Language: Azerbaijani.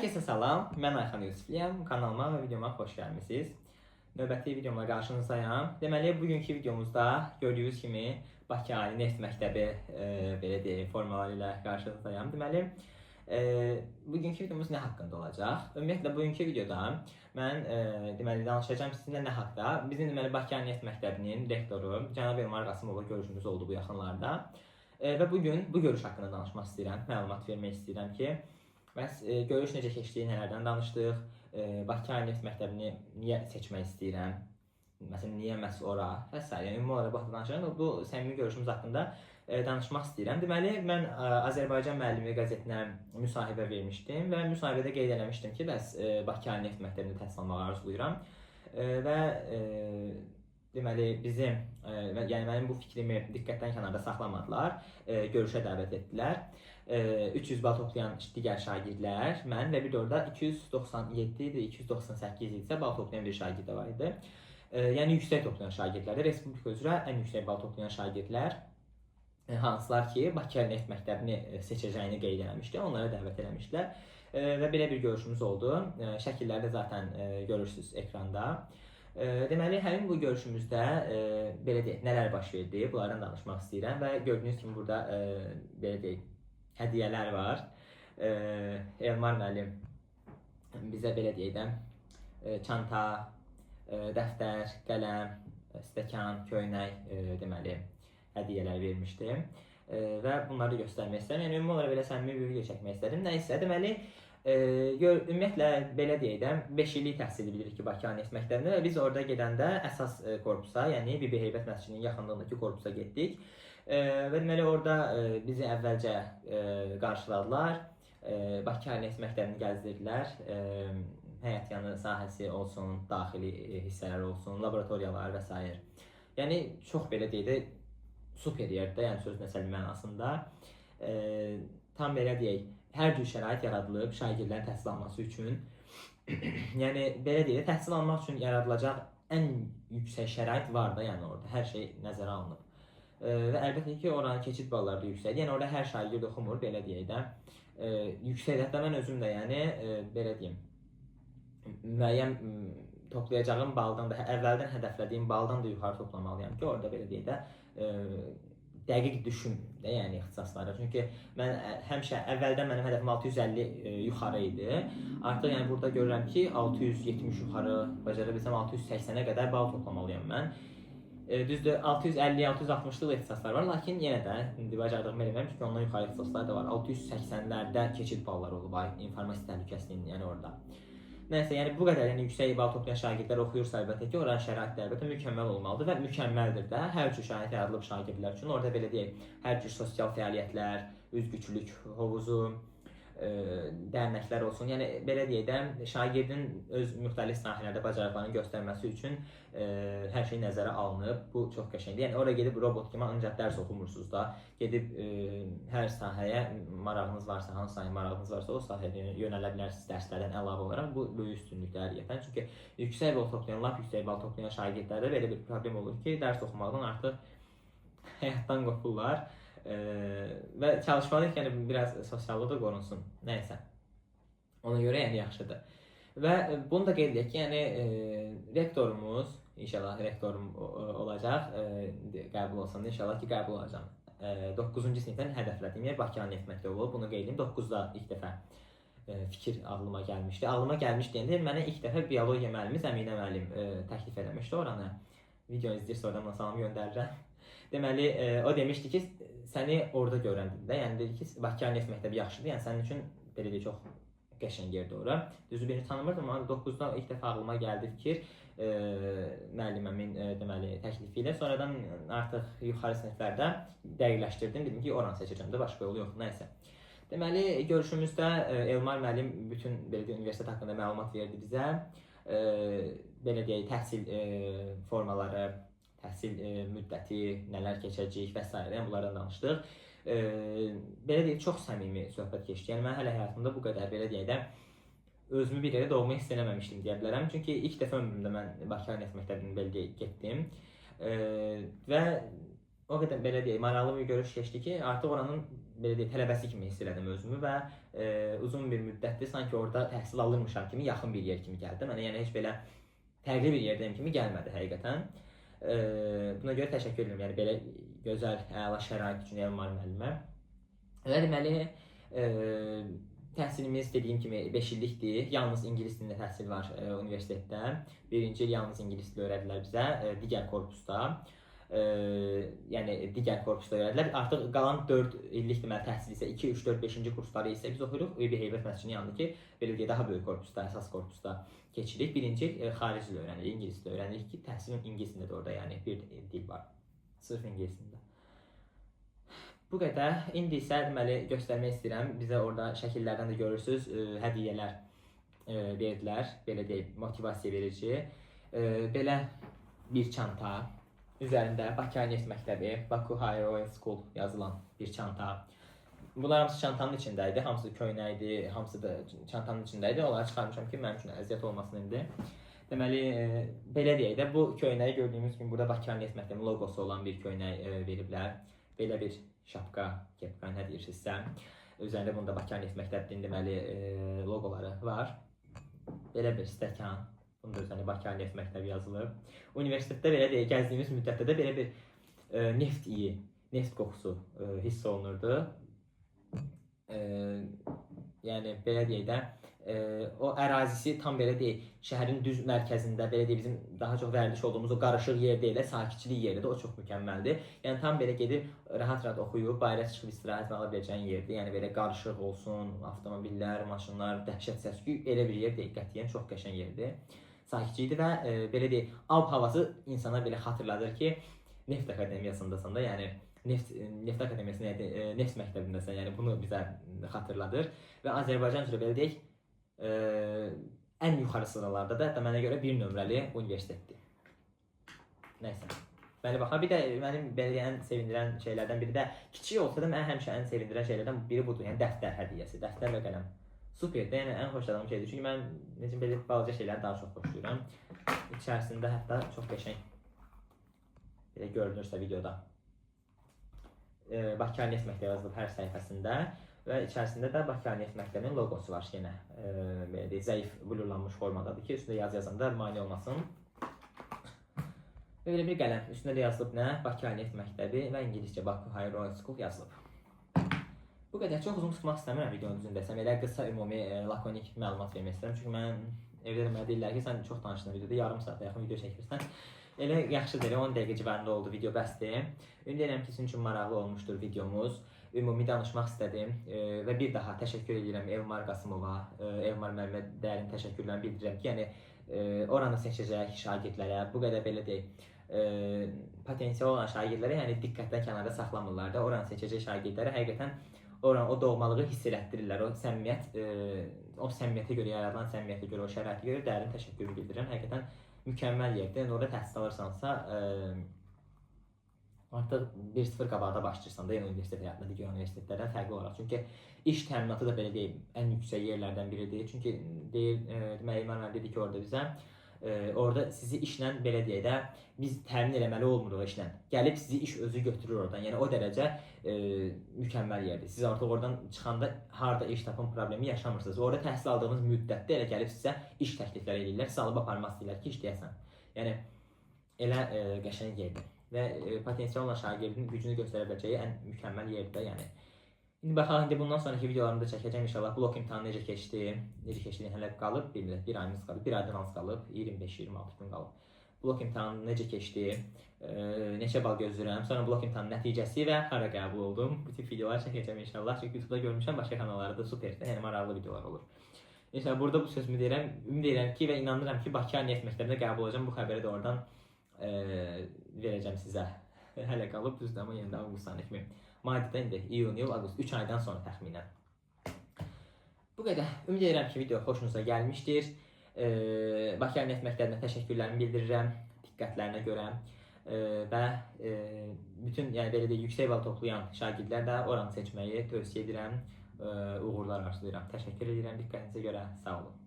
Herkese salam, mən Ayxan Yusifliyəm, kanalıma və videoma xoş gəlmisiniz. Növbəti videomla qarşınızdayım. Deməli, bugünkü videomuzda gördüyünüz kimi Bakı Ali Neft Məktəbi belə deyək, formaları ilə qarşınızdayım. Deməli, bugünkü videomuz nə haqqında olacaq? Ümumiyyətlə, bugünkü videoda mən deməli, danışacağım sizinlə nə haqqda. Bizim deməli, Bakı Ali Neft Məktəbinin rektoru cənab Elmar Qasımovla görüşümüz oldu bu yaxınlarda. Və bugün bu görüş haqqında danışmaq istəyirəm, məlumat vermək istəyirəm ki, bəs görüş necə keçdiyi, nələrdən danışdıq, Bakı Ali Neft Məktəbini niyə seçmək istəyirəm, məsələn, niyə məhz ora və s. Yəni, ümumi olaraq baxıb danışacağım, bu səmimi görüşümüz haqqında danışmaq istəyirəm. Deməli, mən Azərbaycan müəllimi qəzetinə müsahibə vermişdim və müsahibədə qeyd eləmişdim ki, bəs Bakı Ali Neft Məktəbini təhsil almağı arzulayıram və deməli, bizim, yəni mənim bu fikrimi diqqətdən kənarda saxlamadılar, görüşə dəvət etdilər. 300 bal toplayan digər şagirdlər, mən və bir də orada 297 idi, 298 idisə bal toplayan bir şagird də var idi. Yəni yüksək toplayan şagirdlərdə, Respublika üzrə ən yüksək bal toplayan şagirdlər, hansılar ki, Bakı Neft Məktəbini seçəcəyini qeyd eləmişdi, onlara dəvət eləmişdilər və belə bir görüşümüz oldu. Şəkillərdə zaten görürsünüz ekranda. Deməli, həmin bu görüşümüzdə belə deyək, nələr baş verdi, bunlardan danışmaq istəyirəm və gördüyünüz kimi burada belə deyək, hədiyyələr var. Elmar müəllim bizə belə deyək də, çanta, dəftər, qələm, stəkan, köynək deməli, hədiyyələr vermişdi və bunları göstərmək istəyirəm. Yəni, ümumi olaraq belə səmimi bir video çəkmək istədim. Nəysə, deməli, ümumiyyətlə, belə deyək də, 5 illik təhsili bilirik ki, Bakı Ali Neft Məktəbində və biz orada gedəndə əsas korpusa, yəni Bibi Heybət məscidinin yaxınlığındakı korpusa getdik. Və deməli, orada bizi əvvəlcə qarşıladılar, Bakı Ali Neft Məktəbini gəzdirdilər, həyətyanı sahəsi olsun, daxili hissələr olsun, laboratoriyalar və s. Yəni, çox belə deyək də, super yerdə, yəni söz məsələ mənasında, tam belə deyək, hər cür şərait yaradılıb şagirdlərin təhsil alması üçün. Yəni, belə deyək, təhsil almaq üçün yaradılacaq ən yüksək şərait var da, yəni orada hər şey nəzərə alınıb. Və əlbəttə ki, oranın keçid balları da yüksəkdir. Yəni, orada hər şagird oxumur, belə deyək də. Yüksəkdir, hətta mən özüm də, yəni, belə deyim, müəyyən toplayacağım baldan da, əvvəldən hədəflədiyim baldan da yuxarı toplamalıyam ki, orada belə deyək də, dəqiq düşün də, yəni ixtisasları. Çünki mən həmişə əvvəldən mənim hədəfim 650 yuxarı idi. Artıq yəni burada görürəm ki, 670 yuxarı, bacara bilsəm 680-ə qədər bal toplamalıyam mən. Düzdür, 650-660-lıq ixtisaslar var, lakin yenə də indi bacardığımı eləməm, çünki ondan yuxarı ixtisaslar da var. 680-lərdə keçid balları olub, informasiya təhlükəsinin, yəni orada. Nəysə, yəni bu qədər yüksək bal toplayan şagirdlər oxuyursa, əlbəttə ki, oranın şəraitləri əlbəttə mükəmməl olmalıdır və mükəmməldir də. Hər cür şərait yaradılıb şagirdlər üçün. Orada belə deyək, hər cür sosial fəaliyyətlər, üzgüçülük hovuzu, dərnəklər olsun. Yəni belə deyək də, şagirdin öz müxtəlif sahələrdə bacarıqlarını göstərməsi üçün hər şey nəzərə alınıb. Bu çox qəşəngdir. Yəni oraya gedib robot kimi ancaq dərs oxumursunuz da. Gedib hər sahəyə marağınız varsa, hansı sahəyə marağınız varsa, o sahəyə yönələ bilərsiniz dərslərdən əlavə olaraq. Bu böyük üstünlükdə həqiqətən. Çünki yüksək bal toplayan, lap yüksək bal toplayan şagirdlərdə belə bir problem olur ki, dərs oxumaqdan artıq həyatdan qopurlar. Və çalışmalıyıq ki, yəni, biraz sosiallığı da qorunsun. Nəysə. Ona görə yəni yaxşıdır. Və bunu da qeyd edək ki, yəni rektorumuz, inşallah rektorum olacaq, qəbul olsam da inşallah ki, qəbul olacaq. 9-cu sinifdən hədəflədiyim yer Bakı Ali Neft Məktəbi olub. Bunu qeyd edeyim. 9-da ilk dəfə fikir ağlıma gəlmişdi. Ağlıma gəlmiş deyəndə mənə ilk dəfə biologiya müəllimi Əminə müəllim təklif eləmişdi oranı. Video izləyirsə oradan salam göndərirəm. Deməli, o demişdi ki, səni orada görən dedi. Yəni dedi ki, Bakı Ali Neft Məktəbi yaxşıdır. Yəni sənin üçün belə deyək, çox qəşəng yerdir ora. Düzü birini tanımırdım, amma 9-da ilk dəfə ağlıma gəldi fikir müəlliməmin deməli təklifi ilə. Sonradan artıq yuxarı siniflərdə dəqiqləşdirdim. Dedim ki, oranı seçəcəm də, başqa yolu yoxdur. Nəysə. Deməli, görüşümüzdə Elmar müəllim bütün belə deyək, universitet haqqında məlumat verdi bizə. Belə deyək, təhsil formaları, təhsil müddəti, nələr keçəcək və s. Yəni bunlardan danışdıq. Belə deyək, çox səmimi söhbət keçdi. Yəni mən hələ həyatımda bu qədər belə deyək də özümü bir yerə doğma hiss eləməmişdim deyə bilərəm. Çünki ilk dəfə ömrümdə mən Bakı Ali Neft Məktəbini belə deyək getdim və o qədər belə deyək, maraqlı bir görüş keçdi ki, artıq oranın belə deyək, tələbəsi kimi hiss elədim özümü və uzun bir müddətdir sanki orada təhsil alırmışam kimi yaxın bir yer kimi gəldi. Mənə yəni heç belə fərqli bir yerdəyim kimi gəlmədi həqiqətən. Buna görə təşəkkür edirəm. Yəni belə gözəl, əla şərait üçün Elmar müəllimə. Və deməli, təhsilimiz dediyim kimi 5 illikdir. Yalnız ingilis dilində təhsil var universitetdə. Birinci il yalnız ingilis dili öyrədilər bizə, digər korpusda. Yəni digər korpusda öyrədilər. Artıq qalan 4 illik deməli təhsil isə 2, 3, 4, 5-ci kursları isə biz oxuyuruq Heyvat Məscidinin yanındakı belə deyək daha böyük korpusda, əsas korpusda keçirik. Birinci il xarici dil öyrənirik, ingilis dili öyrənirik ki, təhsilin ingilis dilində də orada yəni bir dil var. Sırf ingilis dilində. Bu qədər. İndi isə deməli göstərmək istəyirəm. Bizə orada şəkillərdən də görürsüz, hədiyyələr verdilər. Belə deyək, motivasiya verici. Belə bir çanta. Üzərində Bakı Neft Məktəbi, Baku Higher Oil School yazılan bir çanta. Bunlar hamısı çantanın içindəydi, hamısı köynəkdi, hamısı da çantanın içindəydi. Onları çıxarmışam ki, mənim üçün əziyyət olmasın indi. Deməli, belə deyək də, bu köynəyi gördüyümüz kimi burada Bakı Neft Məktəbinin loqosu olan bir köynək veriblər. Belə bir şapka, kepka, nə deyirsinizsə. Üzərində bunda Bakı Neft Məktəbinin deməli loqoları var. Belə bir stəkan. Bunda üzərində Bakı Neft Məktəbi yazılıb. Universitetdə belə deyək, gəzdiyimiz müddətdə də belə bir neft iyi, neft qoxusu hiss olunurdu. Yəni belə deyək də, o ərazisi tam belə deyək, şəhərin düz mərkəzində, belə deyək, bizim daha çox vərdiş olduğumuz o qarışıq yer deyil, sakitçilik yeridir, o çox mükəmməldir. Yəni tam belə gedib rahat-rahat oxuyub, bayıra çıxıb istirahət ala biləcəyin yerdir. Yəni belə qarışıq olsun, avtomobillər, maşınlar, dəhşət səs-küy, elə bir yer deyil, qətiyyən çox qəşəng yerdir. Sakitçi idi və belə deyək, ab havası insana belə xatırladır ki, Neft Akademiyasındasan da, yəni Neft Akademiyasında, Neft məktəbindəsən, yəni bunu bizə xatırladır. Və Azərbaycan üzrə belə deyək, ən yuxarı sıralarda da mənə görə bir nömrəli universitetdir. Nəysə. Bəli, baxa, bir də mənim belə ən sevindirən şeylərdən biri də, kiçik olsa da mən həmişə ən sevindirən şeylərdən biri budur, yəni dəftər hədiyyəsi, dəftər və qələm. Superdir, yəni ən xoşladığım şeydir. Çünki mən necə belə balaca şeyləri daha çox xoşlayıram. İçərisində hətta çox qəşəng belə görünürsə videoda Bakı Neft Məktəbi yazılıb hər səhifəsində və içərisində də Bakı Neft Məktəbinin loqosu var yenə. Belə deyək, zəif blurlanmış formadadır ki, üstündə yazı yazanda mane olmasın. Belə bir qələm. Üstündə də yazılıb nə? Bakı Neft Məktəbi və İngiliscə Baku Higher Oil School yazılıb. Bu qədər çox uzun tutmaq istəmirəm videonun düzünü desəm. Elə qısa, ümumi, lakonik məlumat vermək istəyirəm. Çünki mən evdə mənə deyirlər ki, sən çox danışdın videoda, yarım saata yaxın video çəkirsən. Elə yaxşıdır, 10 dəqiqə civarında oldu video, bəsdir. Ümid edirəm ki, sizin üçün maraqlı olmuşdur videomuz. Ümumi danışmaq istədim və bir daha təşəkkür edirəm Elmar Qasımova, Elmar müəllimə dərin təşəkkürlərimi bildirirəm ki, yəni oranı seçəcək şagirdlərə bu qədər belə deyək, potensial olan şagirdlərə yəni diqqətdən kənarda saxlamırlar da, oranı seçəcək şagirdlərə həqiqətən o doğmalığı hiss elətdirirlər, o səmimiyyət, o səmimiyyətə görə, yaradılan səmimiyyətə görə, o şəraitə görə dərin təşəkkür bildirirəm. Həqiqətən mükəmməl yerdir. Orada təhsil alırsansa, artıq 1-0 qabaqda başlayırsan da, yəni universitet həyatında digər universitetlərdən fərqli olaraq. Çünki iş təminatı da belə deyim, ən yüksək yerlərdən biridir. Çünki deməli, müəllim dedi ki, orada bizə, orada sizi işlə belə deyək də, biz təmin eləməli olmuruq işlə. Gəlib sizi iş özü götürür oradan. Yəni o dərəcə mükəmməl yerdir. Siz artıq oradan çıxanda harda iş tapın problemi yaşamırsınız. Orada təhsil aldığınız müddətdə elə gəlib sizə iş təkliflər edirlər, sizi alıb aparmaq istəyirlər ki, işləyəsən. Yəni elə qəşəng yerdir və potensial olan şagirdin gücünü göstərə biləcəyi ən mükəmməl yerdir. Yəni İndi baxalım, bundan sonraki videolarımda çəkəcəm inşallah. Blok imtahanı necə keçdi, hələ qalıb, bir ayımız qalıb, bir aydan az qalıb, 25-26 gün qalıb. Blok imtahanı necə keçdi, neçə bal gözləyirəm, sonra blok imtahanı nəticəsi və hara qəbul oldum. Bu tip videolar çəkəcəm inşallah, çünki YouTube'da görmüşəm, başqa kanallarda superdir, yəni maraqlı videolar olur. İnşallah burada bu sözümü deyirəm, ümid edirəm ki və inanıram ki, Bakı Neft Məktəbinə qəbul olacağım, bu xəbəri də oradan verəcəm sizə. Hələ qalıb, düzdür, amma yenə də avqust ayına kimi. Mayda indi, iyun, avqust, 3 aydan sonra təxminən. Bu qədər. Ümid edirəm ki, video xoşunuza gəlmişdir. Bakı Neft Məktəbinə təşəkkürlərimi bildirirəm diqqətlərinə görə və bütün, yəni belə deyək, yüksək bal toplayan şagirdlər də oranı seçməyi tövsiyə edirəm. Uğurlar arzulayıram. Təşəkkür edirəm diqqətinizə görə. Sağ olun.